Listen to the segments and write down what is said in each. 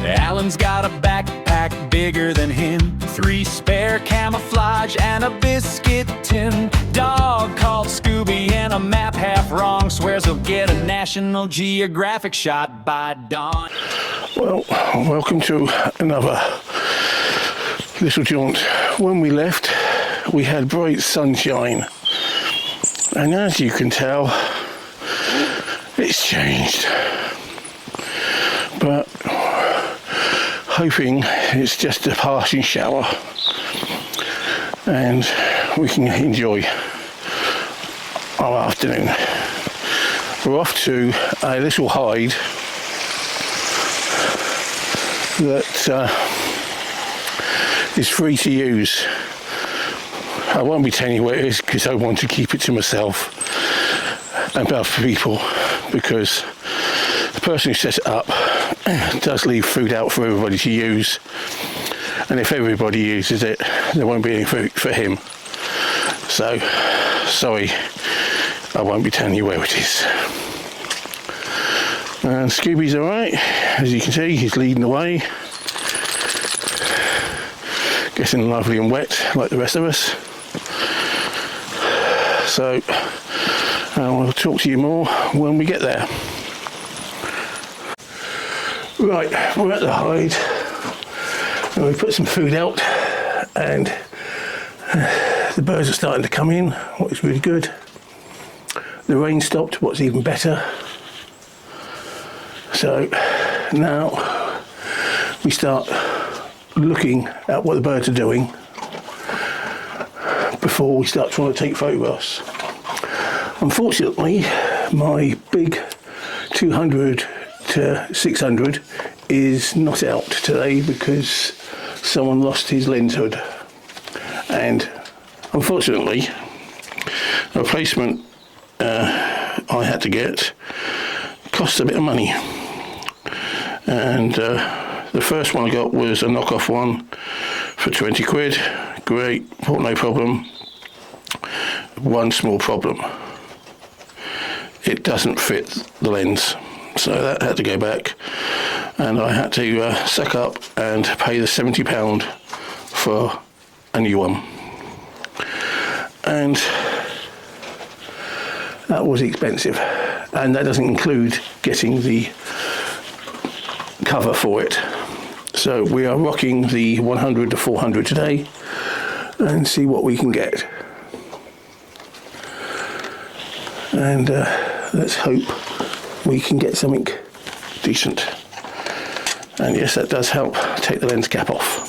Alan's got a backpack bigger than him, 3 spare camouflage and a biscuit tin. Dog called Scooby and a map half wrong, swears he'll get a National Geographic shot by dawn. Well, welcome to another little jaunt. When we left, we had bright sunshine, and as you can tell, it's changed. But hoping it's just a passing shower and we can enjoy our afternoon. We're off to a little hide that is free to use. I won't be telling you where it is because I want to keep it to myself and other people, because the person who set it up does leave food out for everybody to use, and if everybody uses it there won't be any food for him. So sorry, I won't be telling you where it is. And Scooby's alright, as you can see he's leading the way, getting lovely and wet like the rest of us. So we'll talk to you more when we get there. Right, we're at the hide and we put some food out, and the birds are starting to come in, what is really good. The rain stopped, what's even better. So now we start looking at what the birds are doing before we start trying to take photographs. Unfortunately, my big 200 to 600 is not out today because someone lost his lens hood, and unfortunately a replacement I had to get cost a bit of money, and the first one I got was a knockoff one for 20 quid. Great, thought no problem. One small problem: it doesn't fit the lens, so that had to go back, and I had to suck up and pay the £70 for a new one, and that was expensive, and that doesn't include getting the cover for it. So we are rocking the 100 to 400 today and see what we can get, and let's hope we can get something decent. And yes, that does help take the lens cap off.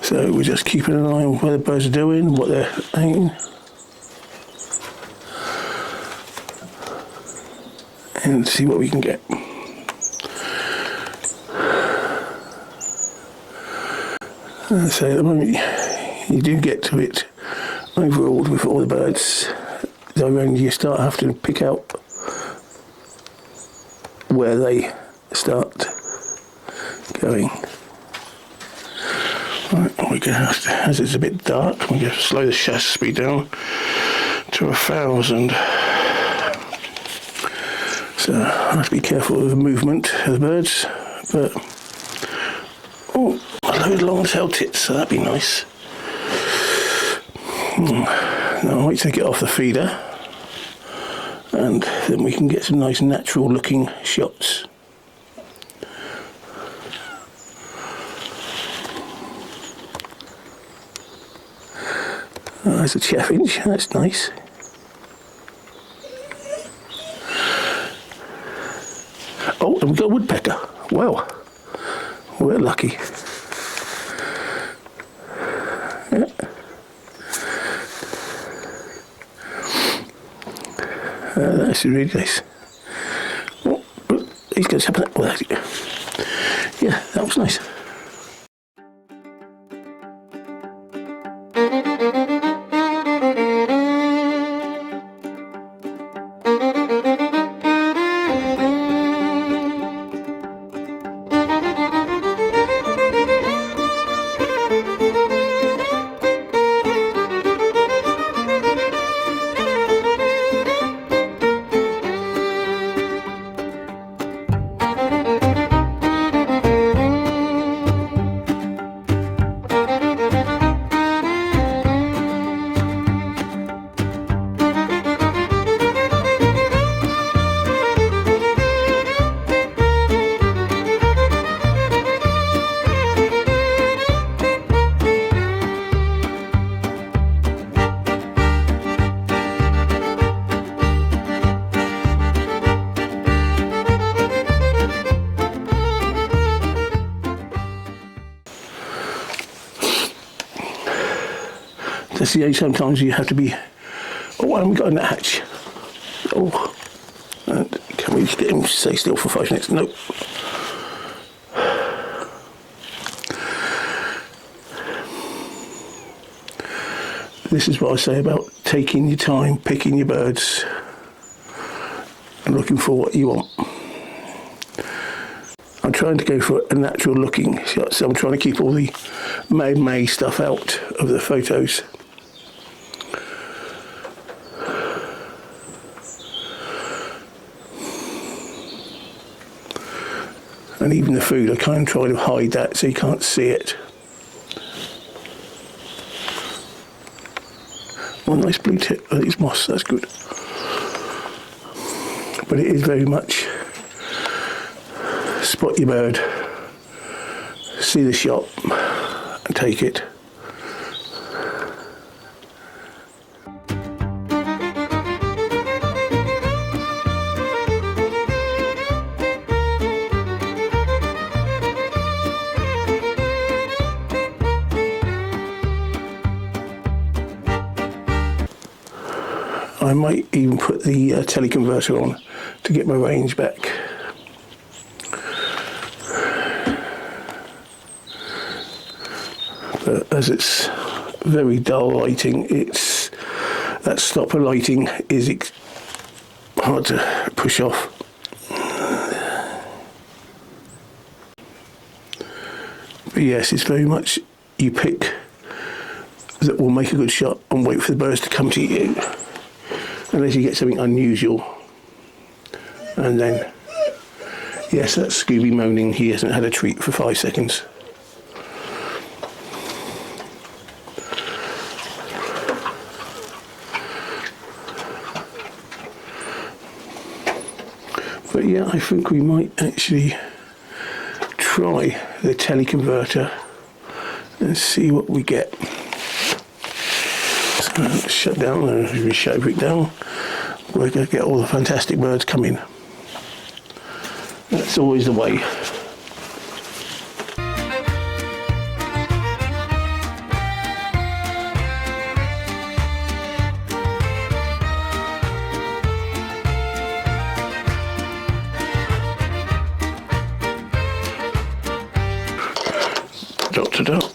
So we're just keeping an eye on where the birds are doing, what they're eating, and see what we can get. So at the moment you do get to it overawed with all the birds, so when you start having to pick out where they start going. Right, we're going to have to, as it's a bit dark, we're going to slow the shutter speed down to 1,000. So I have to be careful with the movement of the birds, but oh, a load of long-tailed tits, so that'd be nice. Now I'll wait till they get off the feeder, and then we can get some nice natural looking shots. Oh, there's a chaffinch, that's nice. Oh, and we've got a woodpecker. Wow, we're lucky. Yeah. That's really nice. Oh, he's got something. Well, yeah, that was nice. See, sometimes you have to be... Oh, I haven't got in that hatch. Oh, and can we just get him to stay still for 5 minutes? Nope. This is what I say about taking your time, picking your birds, and looking for what you want. I'm trying to go for a natural looking shot, so I'm trying to keep all the man-made stuff out of the photos. And even the food, I kind of try to hide that so you can't see it. One nice blue tip, oh, it's moss, that's good. But it is very much spot your bird, see the shot and take it. I might even put the teleconverter on to get my range back. But as it's very dull lighting, that stopper lighting is hard to push off. But yes, it's very much you pick that will make a good shot and wait for the birds to come to you. Unless you get something unusual. And then, yes, that's Scooby moaning. He hasn't had a treat for 5 seconds. But yeah, I think we might actually try the teleconverter and see what we get. Shut down, and we shut it down. We're going to get all the fantastic birds coming. That's always the way. Dot to dot.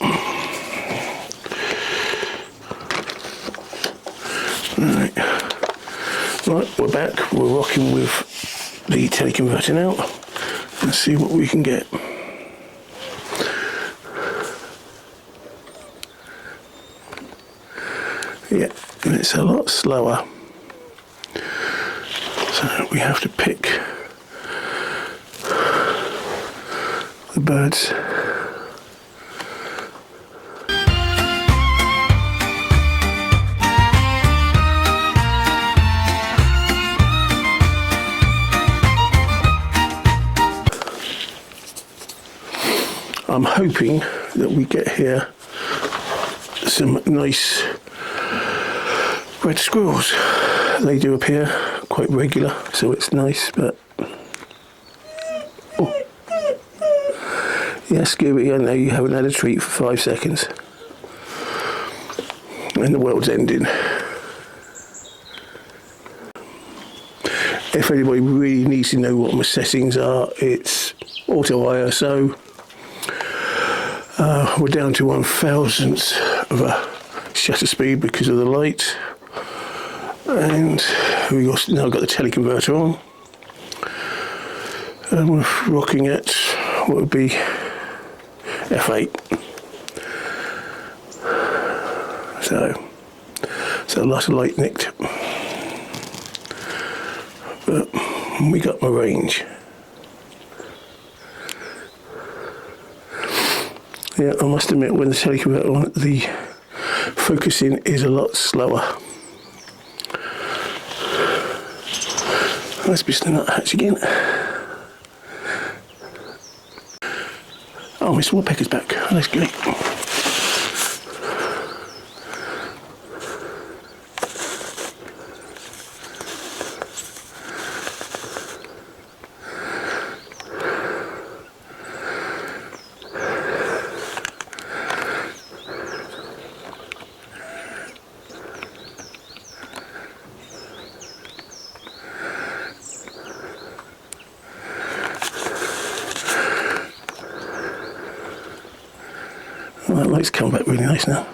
Right, we're back. We're rocking with the teleconverter now. Let's see what we can get. Yeah, and it's a lot slower. So we have to pick the birds. I'm hoping that we get here some nice red squirrels. They do appear quite regular, so it's nice, but... Oh. Yeah, Scooby, I know you haven't had a treat for 5 seconds. And the world's ending. If anybody really needs to know what my settings are, it's auto ISO. We're down to 1,000th of a shutter speed because of the light, and we also now got the teleconverter on, and we're rocking at what would be f8. So a lot of light nicked, but we got my range. Yeah, I must admit, when the teleconverter on, the focusing is a lot slower. Let's be still that hatch again. Oh, Mr. Woodpecker's back. Oh, that's great. that light's come back really nice now.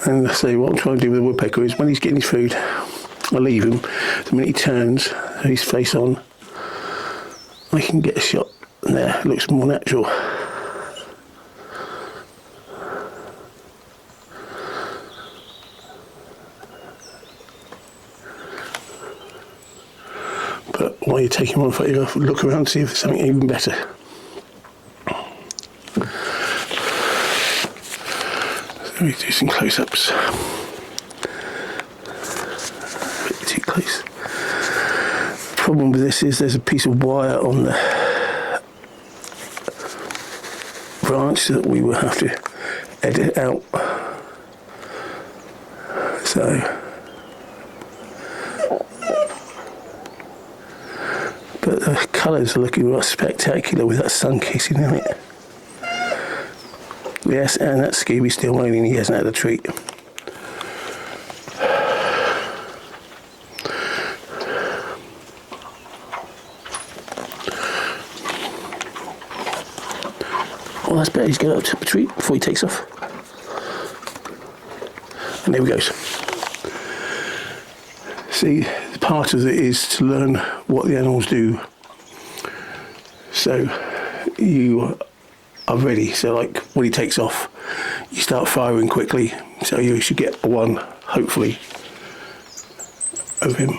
And I say what I'm trying to do with the woodpecker is when he's getting his food, I leave him. The minute he turns his face on, I can get a shot there. It looks more natural. But while you're taking one photograph, look around to see if there's something even better. Let me do some close-ups. A bit too close. The problem with this is there's a piece of wire on the branch that we will have to edit out. So, but the colours are looking rather spectacular with that sun kissing in it. Yes, and that Scooby's still moaning, he hasn't had a treat. Well, that's better, he's going to have a treat before he takes off. And there we go. See, part of it is to learn what the animals do. So, you are ready. So like when he takes off, you start firing quickly, so you should get one, hopefully, of him.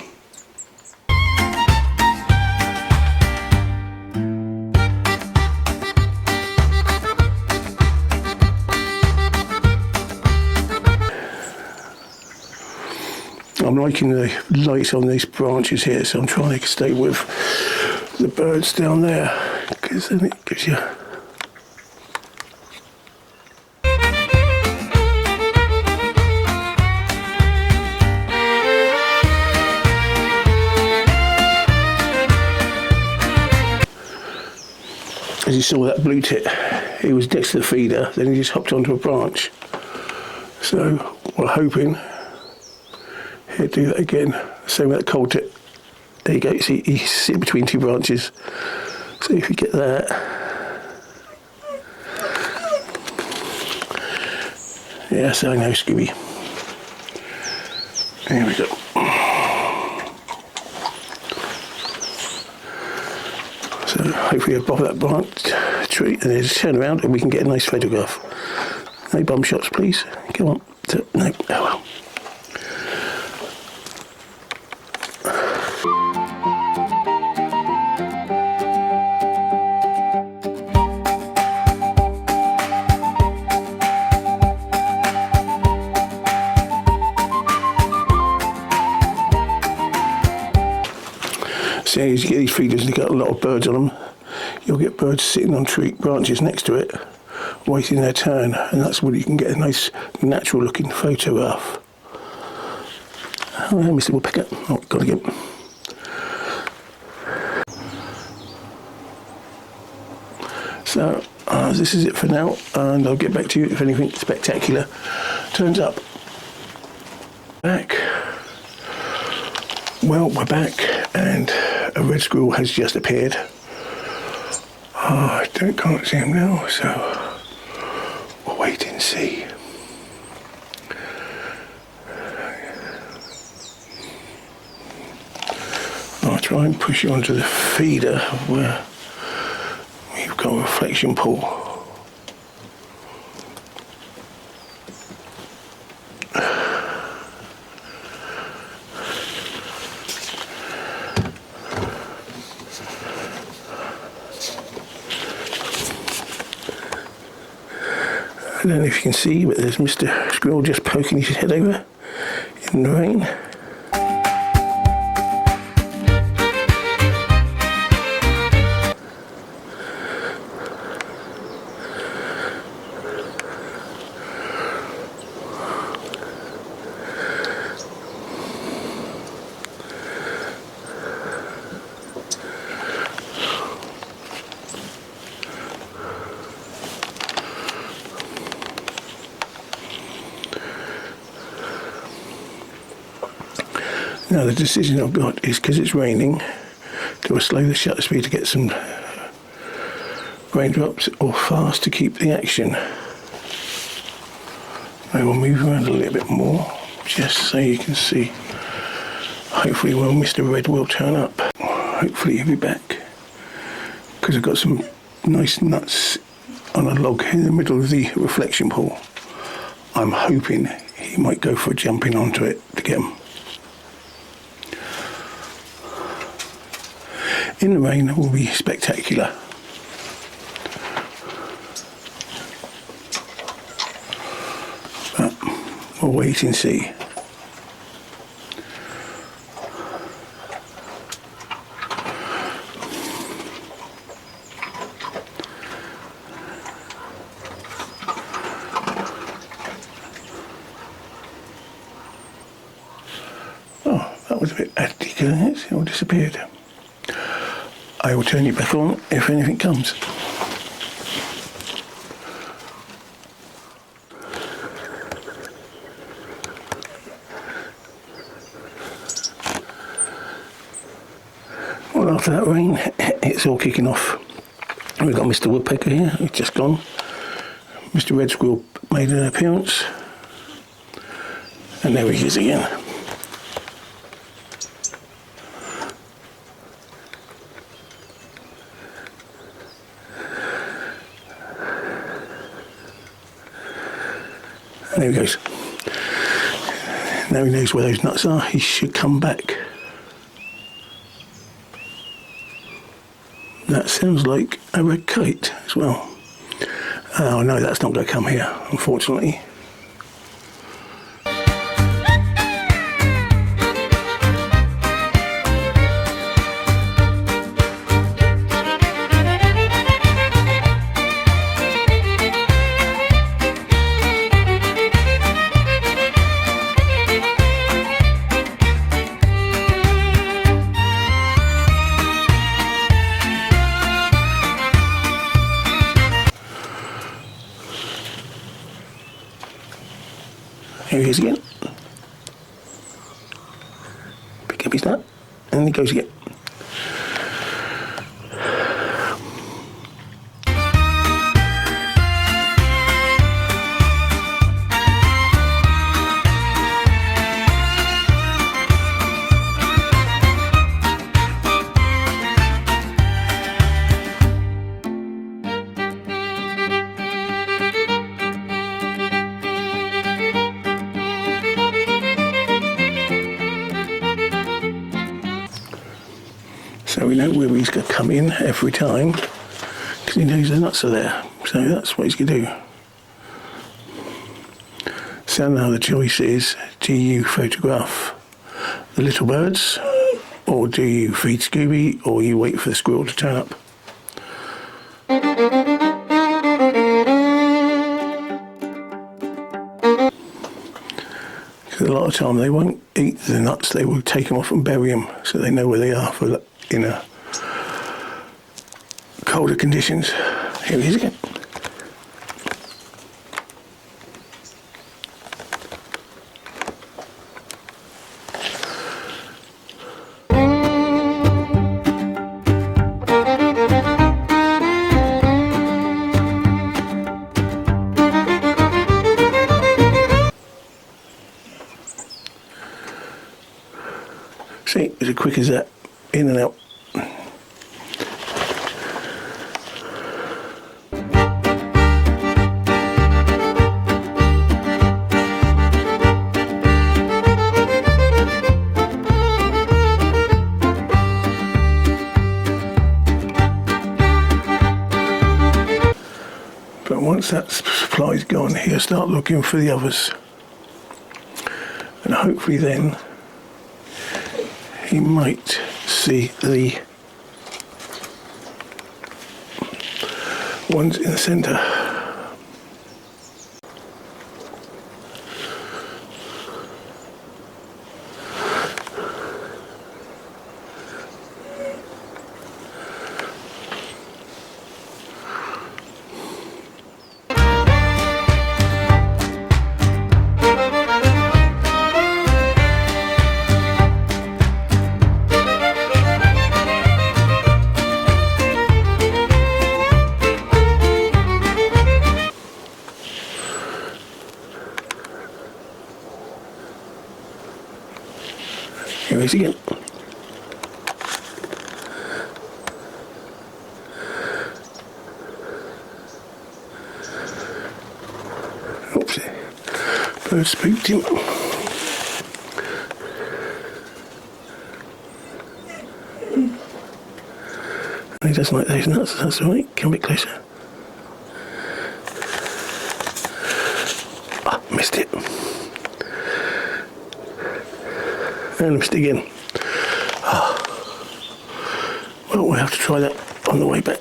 I'm liking the lights on these branches here, so I'm trying to stay with the birds down there, because then it gives you as you saw that blue tit, he was next to the feeder, then he just hopped onto a branch. So we're hoping he'll do that again. Same with that cold tit. There you go, see he's sitting between two branches. So if you get that, yes, I know, Scooby. There we go. So hopefully above that branch tree, and then just turn around and we can get a nice photograph. No bum shots, please. Come on. No. Oh well. So as you get these feeders, you've got a lot of birds on them. You'll get birds sitting on tree branches next to it, waiting their turn, and that's where you can get a nice natural looking photograph. Oh, I missed a woodpecker. Oh, gotta get him. So this is it for now, and I'll get back to you if anything spectacular turns up. Back. Well, we're back, and a red squirrel has just appeared. I can't see him now, so we'll wait and see. I'll try and push you onto the feeder where we've got a reflection pool. I don't know if you can see, but there's Mr. Squirrel just poking his head over in the rain. Now the decision I've got is, because it's raining, do I slow the shutter speed to get some raindrops, or fast to keep the action? I will move around a little bit more just so you can see. Hopefully Mr. Red will turn up. Hopefully he'll be back, because I've got some nice nuts on a log in the middle of the reflection pool. I'm hoping he might go for a jump in onto it to get them. In the rain it will be spectacular. But we'll wait and see. Oh, that was a bit hectic, isn't it? It all disappeared. I will turn it back on if anything comes. Well, after that rain, it's all kicking off. We've got Mr. Woodpecker here, who's just gone. Mr. Red Squirrel made an appearance. And there he is again. And there he goes. Now he knows where those nuts are, he should come back. That sounds like a red kite as well. Oh no, that's not going to come here, unfortunately. Here he is again. Pick up his nut, and he goes again. So we know where he's going to come in every time, because he knows the nuts are there. So that's what he's going to do. So now the choice is, do you photograph the little birds, or do you feed Scooby, or you wait for the squirrel to turn up? Because a lot of time they won't eat the nuts, they will take them off and bury them, so they know where they are for in a colder conditions. Here he is again. See, it's as quick as that, in and out. But once that supply's gone, he'll start looking for the others. And hopefully then he might see the ones in the centre. Here he is again. Oopsie. Bird spooked him. He doesn't like those nuts, that's alright. Come a bit closer. Ah, missed it. And missed it again. Ah. Well, we'll have to try that on the way back.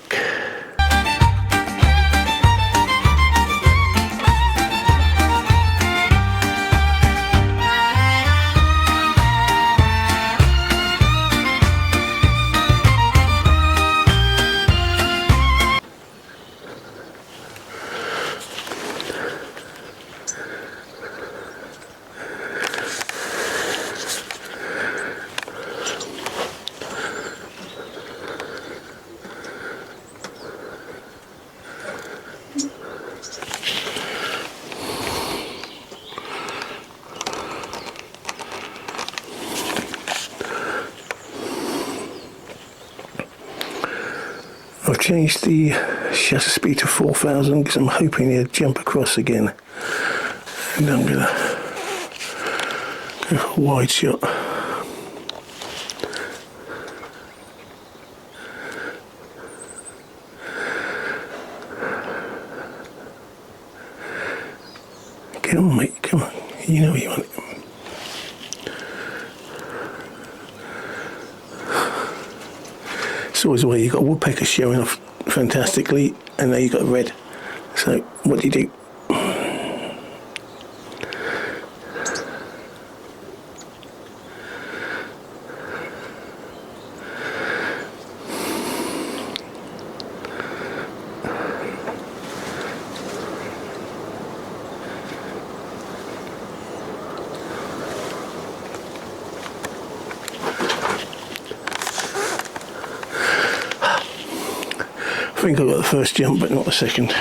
I've changed the shutter speed to 4000 because I'm hoping he'll jump across again. And I'm going to go wide shot. Come on, mate, come on. You know you want it. It's always the way. You've got woodpeckers showing off fantastically, and now you've got red. So, what do you do? I think I got the first jump, but not the second.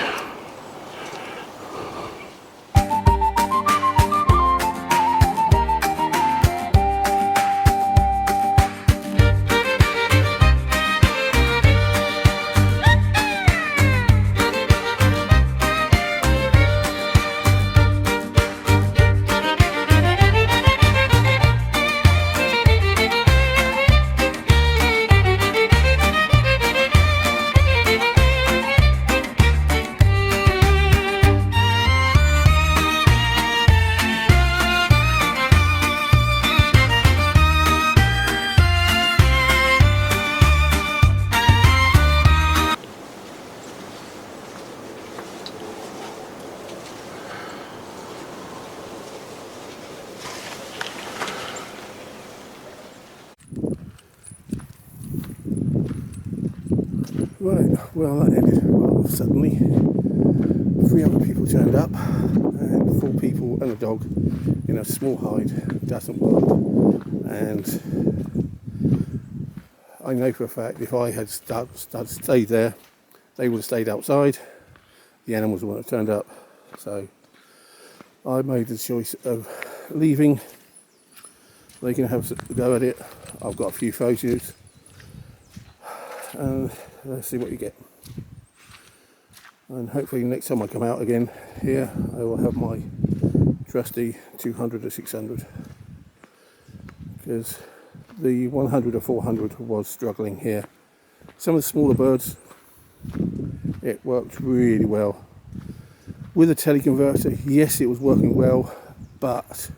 Right, well that ended well suddenly. 3 other people turned up, and 4 people and a dog in a small hide doesn't work. And I know for a fact if I had stayed there, they would have stayed outside. The animals wouldn't have turned up. So I made the choice of leaving. They can have a go at it. I've got a few photos. And let's see what you get. And hopefully next time I come out again here, I will have my trusty 200 or 600, because the 100 or 400 was struggling here. Some of the smaller birds, it worked really well. With a teleconverter, yes, it was working well, but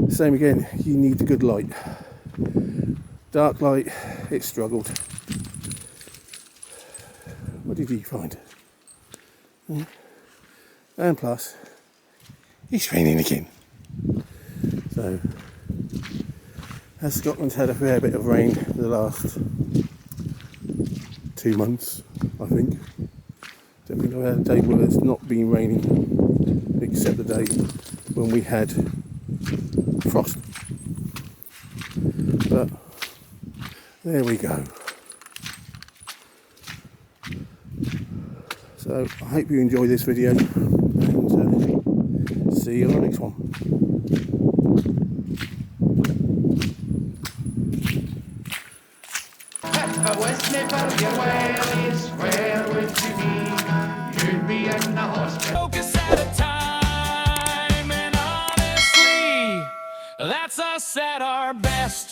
same again, you need the good light. Dark light, it struggled. What did you find? And plus, it's raining again. So, as Scotland's had a fair bit of rain the last 2 months, I think. Don't think I've had a day where it's not been raining, except the day when we had frost. But there we go. So I hope you enjoy this video, and see you on the next one. West Nip of your whales, where would you be? You'd be in the hospital. Focus at a time, and honestly, that's us at our best.